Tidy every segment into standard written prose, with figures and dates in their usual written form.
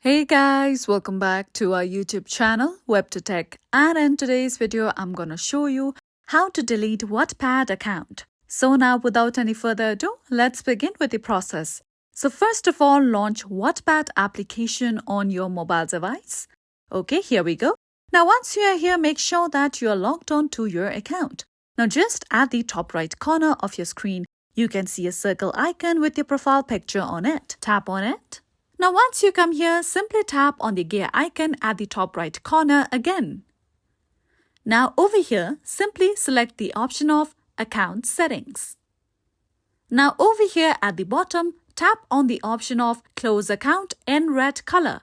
Hey guys, welcome back to our YouTube channel WebToTech, and in today's video I'm gonna show you how to delete Wattpad account. So now without any further ado, let's begin with the process. So first of all, launch Wattpad application on your mobile device. Okay, here we go. Now once you are here, make sure that you are logged on to your account. Now just at the top right corner of your screen, you can see a circle icon with your profile picture on it. Tap on it. Now once you come here, simply tap on the gear icon at the top right corner again. Now over here, simply select the option of Account Settings. Now over here at the bottom, tap on the option of Close Account in red color.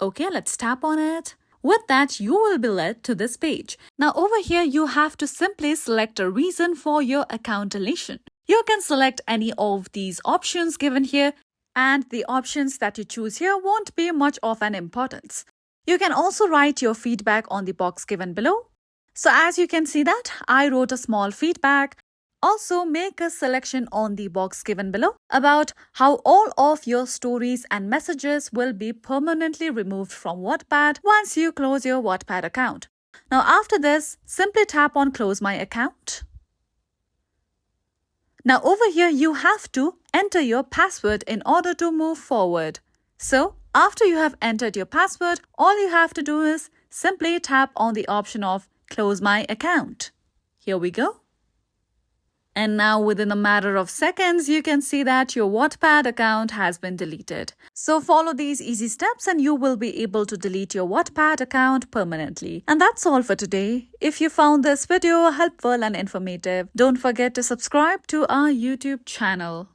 Okay, let's tap on it. With that, you will be led to this page. Now over here, you have to simply select a reason for your account deletion. You can select any of these options given here, and the options that you choose here won't be much of an importance. You can also write your feedback on the box given below. So as you can see that, I wrote a small feedback. Also make a selection on the box given below about how all of your stories and messages will be permanently removed from Wattpad once you close your Wattpad account. Now after this, simply tap on Close My Account. Now over here, you have to enter your password in order to move forward. So after you have entered your password, all you have to do is simply tap on the option of Close My Account. Here we go. And now within a matter of seconds, you can see that your Wattpad account has been deleted. So follow these easy steps and you will be able to delete your Wattpad account permanently. And that's all for today. If you found this video helpful and informative, don't forget to subscribe to our YouTube channel.